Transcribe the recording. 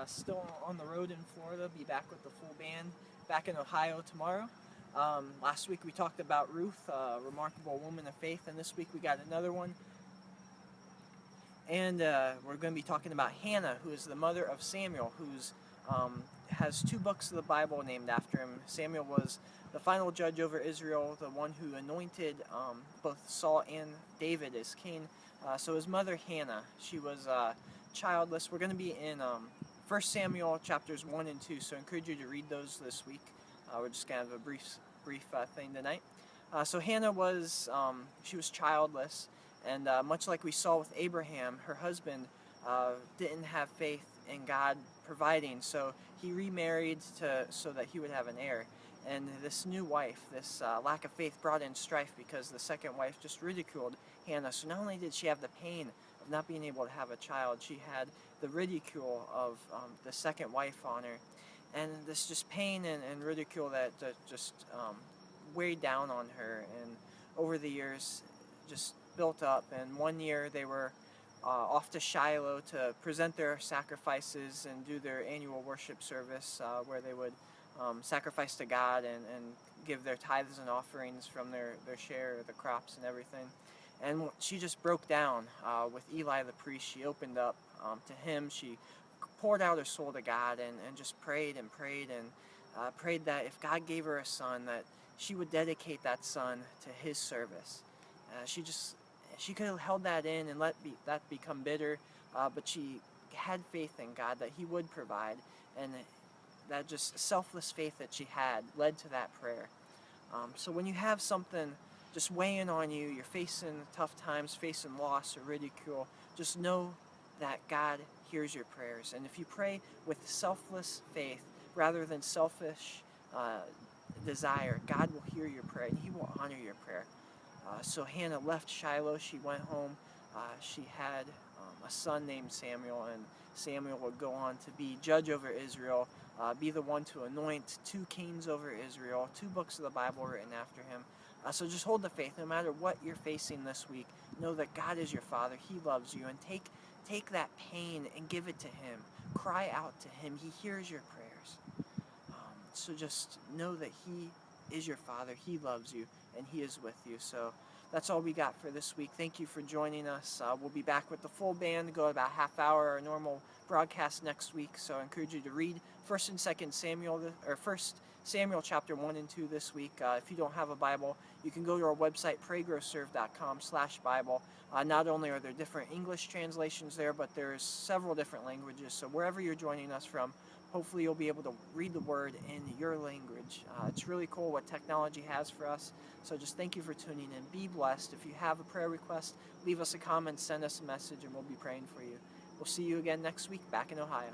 still on the road in Florida. Be back with the full band back in Ohio tomorrow. Last week we talked about Ruth, a remarkable woman of faith, and this week we got another one. And we're going to be talking about Hannah, who is the mother of Samuel, who's has 2 books of the Bible named after him. Samuel was the final judge over Israel, the one who anointed both Saul and David as king. So his mother Hannah, she was childless. We're going to be in 1 Samuel chapters 1 and 2, so I encourage you to read those this week. We're just going to have a brief thing tonight. So Hannah was she was childless, and much like we saw with Abraham, her husband didn't have faith in God providing, so he remarried so that he would have an heir. And this new wife, this lack of faith brought in strife because the second wife just ridiculed Hannah. So not only did she have the pain of not being able to have a child, she had the ridicule of the second wife on her. And this just pain and ridicule that just weighed down on her, and over the years just built up. And one year they were off to Shiloh to present their sacrifices and do their annual worship service where they would sacrifice to God and give their tithes and offerings from their share of the crops and everything. And she just broke down with Eli the priest. She opened up to him. She poured out her soul to God and just prayed and prayed and prayed that if God gave her a son, that she would dedicate that son to his service. She could have held that in and let that become bitter, but she had faith in God that he would provide, and that just selfless faith that she had led to that prayer. So when you have something just weighing on you, you're facing tough times, facing loss or ridicule, just know that God hears your prayers. And if you pray with selfless faith rather than selfish desire, God will hear your prayer and he will honor your prayer. So Hannah left Shiloh. She went home. She had a son named Samuel, and Samuel would go on to be judge over Israel, be the one to anoint 2 kings over Israel, 2 books of the Bible written after him. So just hold the faith. No matter what you're facing this week, know that God is your Father. He loves you, and take that pain and give it to him. Cry out to him. He hears your prayers. So just know that he is your Father. He loves you, and he is with you. So that's all we got for this week. Thank you for joining us. We'll be back with the full band, go about half hour, our normal broadcast next week. So I encourage you to read 1st and 2nd Samuel, or 1st Samuel chapter 1 and 2 this week. If you don't have a Bible, you can go to our website, praygrowserve.com/Bible. Not only are there different English translations there, but there's several different languages. So wherever you're joining us from, hopefully you'll be able to read the word in your language. It's really cool what technology has for us. So just thank you for tuning in. Be blessed. If you have a prayer request, leave us a comment, send us a message, and we'll be praying for you. We'll see you again next week back in Ohio.